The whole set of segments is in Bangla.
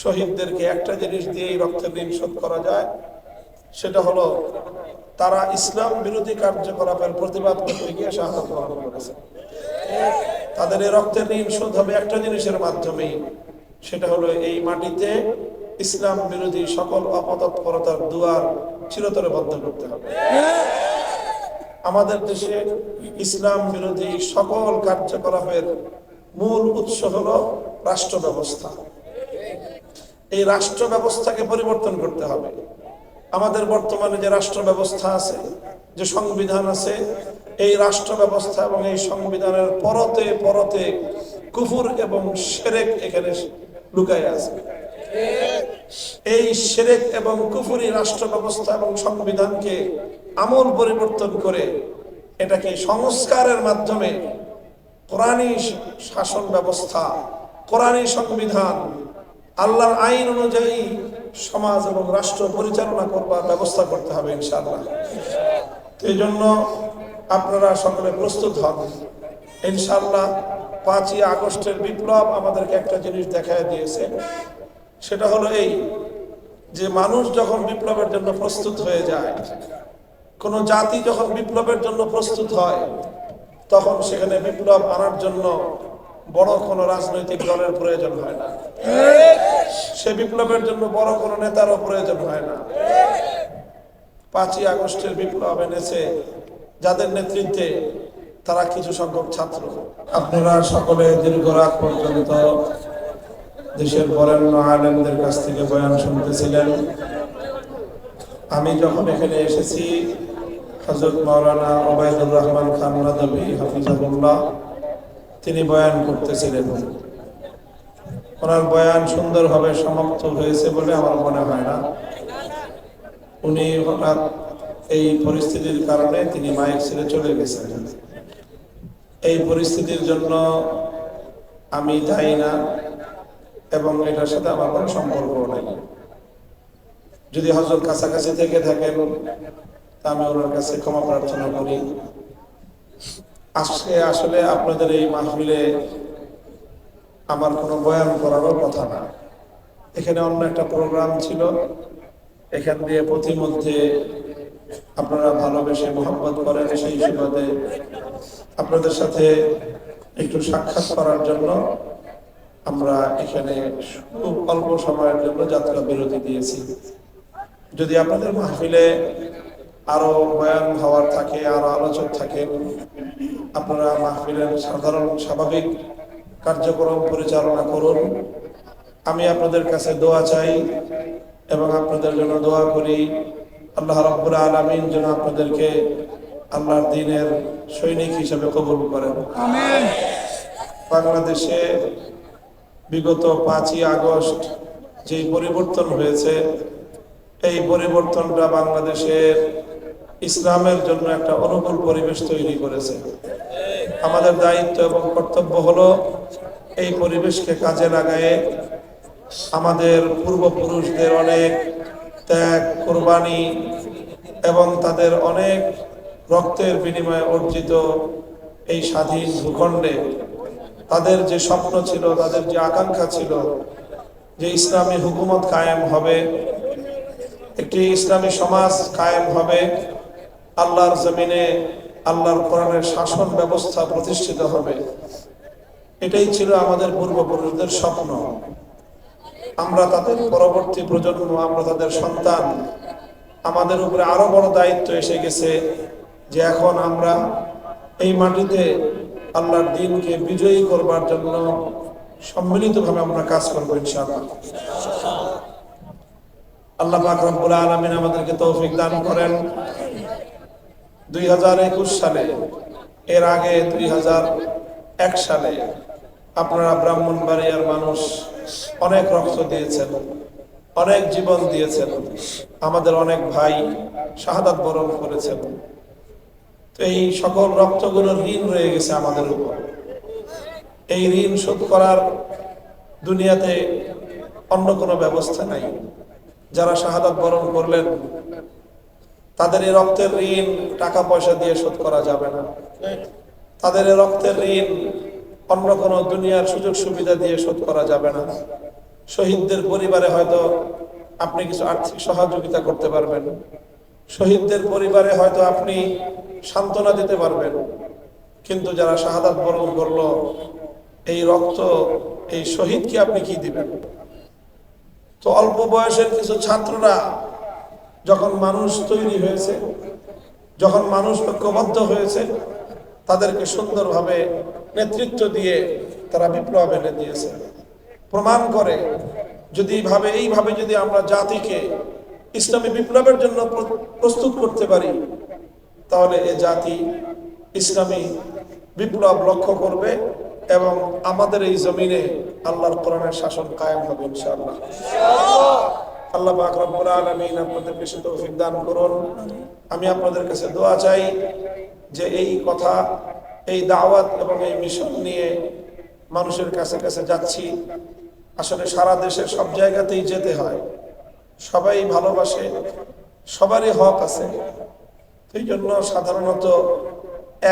শহীদদেরকে একটা জিনিস দিয়ে এই রক্তের ঋণ শোধ করা যায়, সেটা হলো তারা ইসলাম বিরোধী কার্যকলাপের প্রতিবাদ করতে গিয়ে শাহাদাত বরণ করেছে। তাদের এই রক্তের ঋণ শোধ হবে একটা জিনিসের মাধ্যমেই, সেটা হলো এই মাটিতে ইসলাম বিরোধী সকল অপতৎপরতার দুয়ার চিরতরে বন্ধ করতে হবে। আমাদের দেশে ইসলাম বিরোধী সকল কার্যকলাপের মূল উৎস হলো রাষ্ট্র ব্যবস্থা। এই রাষ্ট্র ব্যবস্থাকে পরিবর্তন করতে হবে। আমাদের বর্তমানে যে রাষ্ট্র ব্যবস্থা আছে, যে সংবিধান আছে, এই রাষ্ট্র ব্যবস্থা এবং এই সংবিধানের পরতে পরতে কুফর এবং শিরক এখানে লুকায় আছে। এই শিরক এবং কুফরি রাষ্ট্র ব্যবস্থা এবং সংবিধানকে আমূল পরিবর্তন করে এটাকে সংস্কারের মাধ্যমে কোরআনী শাসন ব্যবস্থা, কোরআনী সংবিধান, আল্লাহর আইন অনুযায়ী সমাজ এবং রাষ্ট্র পরিচালনা করবার ব্যবস্থা করতে হবে ইনশাআল্লাহ। তো এই জন্য আপনারা সকলে প্রস্তুত হন ইনশাআল্লাহ। 5ই আগস্টের বিপ্লব আমাদেরকে একটা জিনিস দেখায় দিয়েছে, সেটা হলো এই যে মানুষ যখন বিপ্লবের জন্য প্রস্তুত হয়ে যায়, কোন জাতি যখন বিপ্লবের জন্য প্রস্তুত হয়, তখন সেখানে বিপ্লব আনার জন্য বড় কোনো রাজনৈতিক দলের প্রয়োজন হয় না, সে বিপ্লবের জন্য বড় কোনো নেতারও প্রয়োজন হয় না। 5ই আগস্টের বিপ্লব এনেছে যাদের নেতৃত্বে, তারা কিছু সংখ্যক ছাত্র। আপনারা সকলে দীর্ঘ রাত পর্যন্ত দেশের বরেণ্য আলেমদের কাছ থেকে বয়ান শুনতেছিলেন। আমি যখন এখানে এসেছি, হযরত মাওলানা ওবায়দুর রহমান খান নাদভী হাফিজাহুল্লাহ তিনি বয়ান করতেছিলেন। ওনার বয়ান সুন্দরভাবে সমাপ্ত হয়েছে বলে আমার মনে হয় না। উনি হঠাৎ এই পরিস্থিতির কারণে তিনি মাইক ছেড়ে চলে গেছেন। এই পরিস্থিতির জন্য আমি দায়ী না এবং এটার সাথে আমার কোনো সম্পর্ক নেই। যদি হযরত কাছাকাছি থেকে থাকেন তা আমি ওনার কাছে ক্ষমা প্রার্থনা করি। আজকে আসলে আপনাদের এই মাহফিলে আমার কোনো বয়ান করারও কথা না। এখানে অন্য একটা প্রোগ্রাম ছিল, এখান দিয়ে প্রতিমধ্যে আপনারা ভালোবেসে মোহাম্মত করেন, সেই সুবাদে আপনাদের সাথে একটু সাক্ষাৎ করার জন্য আমরা এখানে খুব অল্প সময়ের জন্য যাত্রা বিরতি দিয়েছি। যদি আপনাদের মাহফিলে আরো বয়ান হওয়ার থাকে, আরো আলোচক থাকেন, আপনারা মাহফিলের সাধারণ স্বাভাবিক কার্যক্রম পরিচালনা করুন। আমি আপনাদের কাছে দোয়া চাই এবং আপনাদের জন্য দোয়া করি। আল্লাহ রাব্বুল আলামিন যেন আপনাদেরকে আল্লাহর দ্বীনের সৈনিক হিসেবে কবুল করেন। আমিন। বাংলাদেশে বিগত 5ই আগস্ট যে পরিবর্তন হয়েছে, এই পরিবর্তনটা বাংলাদেশের ইসলামের জন্য একটা অনুকূল পরিবেশ তৈরি করেছে। আমাদের দায়িত্ব এবং কর্তব্য হলো এই পরিবেশকে কাজে লাগায়ে আমাদের পূর্বপুরুষদের অনেক ত্যাগ, কুরবানি এবং তাদের অনেক রক্তের বিনিময়ে অর্জিত এই স্বাধীন ভূখণ্ডে তাদের যে স্বপ্ন ছিল, তাদের যে আকাঙ্ক্ষা ছিল যে ইসলামী হুকুমত কায়েম হবে, একটি ইসলামী সমাজ কায়েম হবে, আল্লাহর জমিনে আল্লাহর কোরআনের শাসন ব্যবস্থা প্রতিষ্ঠিত হবে, এটাই ছিল আমাদের পূর্বপুরুষদের স্বপ্ন। আমরা তাদের পরবর্তী প্রজন্ম, আমরা তাদের সন্তান, আমাদের উপরে আরো বড় দায়িত্ব এসে গেছে যে এখন আমরা এই মাটিতে আল্লাহর দ্বীনকে বিজয়ী করবার জন্য সম্মিলিতভাবে আমরা কাজ করবো ইনশাআল্লাহ। আল্লাহ পাক রব্বুল আলামিন আমাদেরকে তৌফিক দান করেন। 2021 সালে, এর আগে 2001 সালে আপনারা ব্রাহ্মণবাড়িয়ার মানুষ অনেক রক্ত দিয়েছেন, অনেক জীবন দিয়েছেন, আমাদের অনেক ভাই শাহাদাত বরণ করেছেন। তো এই সকল রক্তগুলোর ঋণ রয়ে গেছে আমাদের উপর। এই ঋণ শোধ করার দুনিয়াতে অন্য কোনো ব্যবস্থা নাই। যারা শাহাদাত বরণ করলেন তাদের এই রক্তের ঋণ টাকা পয়সা দিয়ে শোধ করা যাবে না। তাদের এই রক্তের ঋণ অন্য কোনো দুনিয়ার সুযোগ সুবিধা দিয়ে শোধ করা যাবে না। শহীদদের পরিবারে হয়তো আপনি কিছু আর্থিক সহযোগিতা করতে পারবেন, শহীদদের পরিবারে হয়তো আপনি সান্ত্বনা দিতে পারবেন, কিন্তু যারা শাহাদাত বরণ করলো, এই রক্ত, এই শহীদকে আপনি কি দিবেন? তো অল্প বয়সের কিছু ছাত্ররা যখন মানুষ তৈরি হয়েছে, যখন মানুষ ঐক্যবদ্ধ হয়েছে, তাদেরকে সুন্দরভাবে নেতৃত্ব দিয়ে তারা বিপ্লব এনে দিয়েছে। প্রমাণ করে যদি এইভাবে যদি আমরা জাতিকে ইসলামী বিপ্লবের জন্য প্রস্তুত করতে পারি, তাহলে এ জাতি ইসলামী বিপ্লব লক্ষ্য করবে এবং আমাদের এই জমিনে আল্লাহর কোরআনের শাসন কায়েম হবে ইনশাআল্লাহ। আল্লাহ পাক রব্বুল আলামিন আপনাদেরকে সে তৌফিক দান করুন। আমি আপনাদের কাছে দোয়া চাই যে এই কথা, এই দাওয়াত এবং এই মিশন নিয়ে মানুষের কাছে কাছে যাচ্ছি। আসলে সারা দেশের সব জায়গাতেই যেতে হয়, সবাই ভালোবাসে, সবারই হক আছে। এই জন্য সাধারণত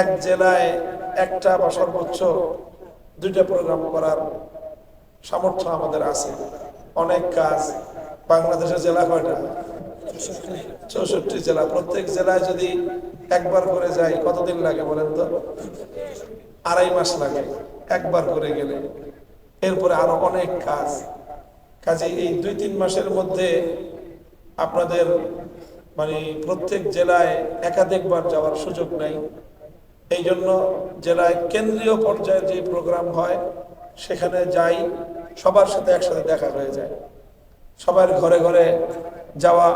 এক জেলায় একটা বা সর্বোচ্চ 2টা প্রোগ্রাম করার সামর্থ্য আমাদের আছে। অনেক কাজ। বাংলাদেশের জেলা কয়টা? 64 জেলা। প্রত্যেক জেলায় যদি একবার করে যাই কতদিন লাগে বলেন তো? 2.5 মাস লাগে একবার করে গেলে। এরপরে আরো অনেক কাজ। কাজে এই 2-3 মাসের মধ্যে আপনাদের প্রত্যেক জেলায় একাধিকবার যাওয়ার সুযোগ নাই। এই জন্য জেলায় কেন্দ্রীয় পর্যায়ে যে প্রোগ্রাম হয় সেখানে যাই, সবার সাথে একসাথে দেখা হয়ে যায়। সবার ঘরে ঘরে যাওয়া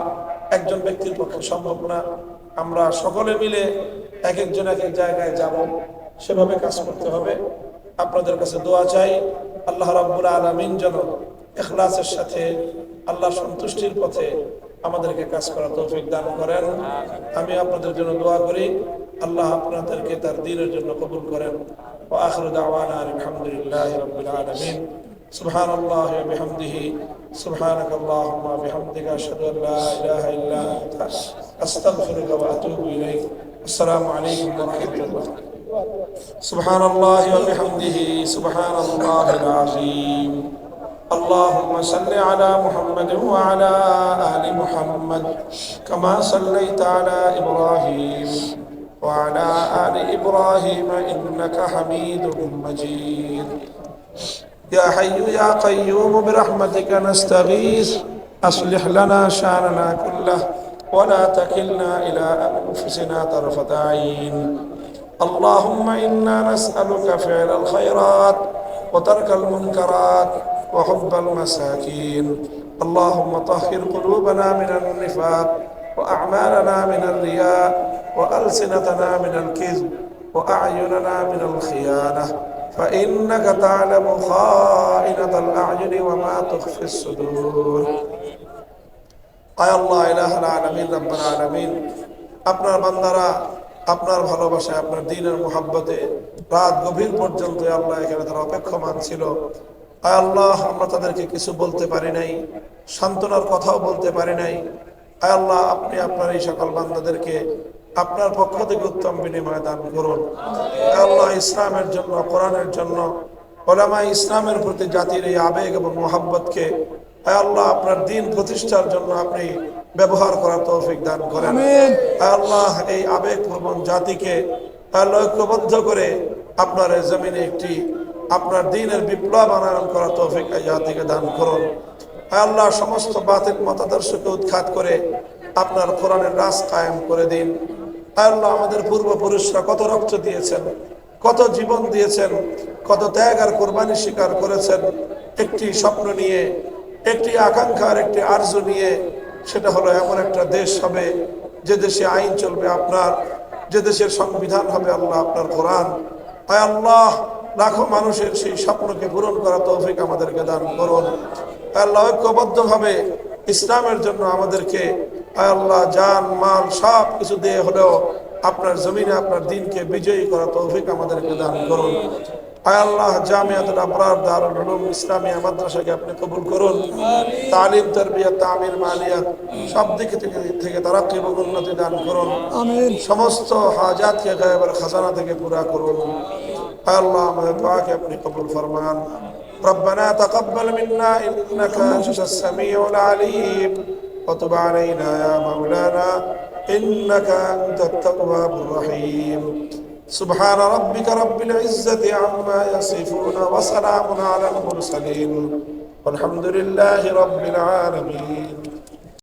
একজন ব্যক্তির পক্ষে সম্ভব না। আমরা সকলে মিলে এক একজন এক এক জায়গায় যাব, সেভাবে কাজ করতে হবে। আপনাদের কাছে দোয়া চাই, আল্লাহ রাব্বুল আলামিন যেন ইখলাসের সাথে আল্লাহর সন্তুষ্টির পথে আমাদেরকে কাজ করার তৌফিক দান করেন। আমি আপনাদের জন্য দোয়া করি, আল্লাহ আপনাদেরকে তার দ্বীনের জন্য কবুল করেন। ওয়া আখিরু দাওয়ানা আলহামদুলিল্লাহি রাব্বিল আলামিন। সুবহানাল্লাহি ওয়া বিহামদিহি, সুবহানাকাল্লাহুম্মা ওয়া বিহামদিকা আশহাদু আল লা ইলাহা ইল্লা আনতা আস্তাগফিরুকা ওয়া আতুবু ইলাইক। আসসালামু আলাইকুম ওয়া রাহমাতুল্লাহ। সুবহানাল্লাহি ওয়া বিহামদিহি, সুবহানাল্লাহিল আযীম। اللهم صل على محمد وعلى آل محمد كما صليت على إبراهيم وعلى آل إبراهيم إنك حميد مجيد. يا حي يا قيوم برحمتك نستغيث أصلح لنا شأننا كله ولا تكلنا إلى أنفسنا طرفة عين. اللهم إنا نسألك فعل الخيرات وترك المنكرات وحب المساكين. اللهم طهر قلوبنا من النفاق وأعمالنا من الرياء وألسنتنا من الكذب وأعيننا من الخيانة فإنك تعلم خائنة الأعين وما تخفي الصدور. আয় আল্লাহ ইলাহুল আলামিন রব্বুল আলামিন, আপনার বান্দারা আপনার ভালোবাসায়, আপনার দ্বীনের মুহাব্বতে রাত গভীর পর্যন্ত আল্লাহ এখানে তারা অপেক্ষমান ছিল। আয় আল্লাহ, আমরা তাদেরকে কিছু বলতে পারি নাই, সান্ত্বনার কথাও বলতে পারি নাই। আয় আল্লাহ, আপনি আপনার এই সকল বান্দাদেরকে আপনার পক্ষ থেকে উত্তম বিনিময় দান করুন। আয় আল্লাহ, ইসলামের জন্য, কোরআনের জন্য, উলামায়ে ইসলামের প্রতি জাতির এই আবেগ এবং মুহাব্বতকে আয় আল্লাহ আপনার দ্বীন প্রতিষ্ঠার জন্য আপনি ব্যবহার করার তৌফিক দান করেন। আয় আল্লাহ, এই আবেগপ্রবণ জাতিকে ঐক্যবদ্ধ করে আপনার জমিনে একটি আপনার দ্বীনের বিপ্লব আনয়ন করার তৌফিক এই জাতিকে দান করুন। আয় আল্লাহ, সমস্ত বাতিল মতাদর্শকে উৎখাত করে আপনার কোরআনের রাজ কায়েম করে দিন। আয় আল্লাহ, আমাদের পূর্বপুরুষরা কত রক্ত দিয়েছেন, কত জীবন দিয়েছেন, কত ত্যাগ আর কোরবানি স্বীকার করেছেন একটি স্বপ্ন নিয়ে, একটি আকাঙ্ক্ষার, একটি আরজু নিয়ে। সেটা হলো এমন একটা দেশ হবে যে দেশে আইন চলবে আপনার, যে দেশের সংবিধান হবে আল্লাহ আপনার কোরআন। আয় আল্লাহ, লাখো মানুষের সেই স্বপ্নকে পূরণ করা তৌফিক আমাদেরকে দান করুন। আয় আল্লাহ, ঐক্যবদ্ধভাবে ইসলামের জন্য আমাদেরকে আয় আল্লাহ জান মাল সব কিছু দিয়ে হলেও আপনার জমিনে আপনার দ্বীনকে বিজয়ী করা তৌফিক আমাদেরকে দান করুন। আয় আল্লাহ, জামিয়াতুল আবরার দারুল উলুম ইসলামিয়া মাদ্রাসাকে আপনি কবুল করুন। তালিম, তারবিয়াত, তামির, মালিয়াত সব দিক থেকে তারাক্কি এবং উন্নতি দান করুন। আমিন। সমস্ত হাজাতকে গায়েবের খাজানা থেকে পুরা করুন। আয় আল্লাহ, আমাদের দোয়াকে আপনি কবুল ফরমান। ربنا تقبل منا إنك أنت السميع العليم وتب علينا يا مولانا إنك أنت التواب الرحيم سبحان ربك رب العزة عما يصفون وسلام على المرسلين والحمد لله رب العالمين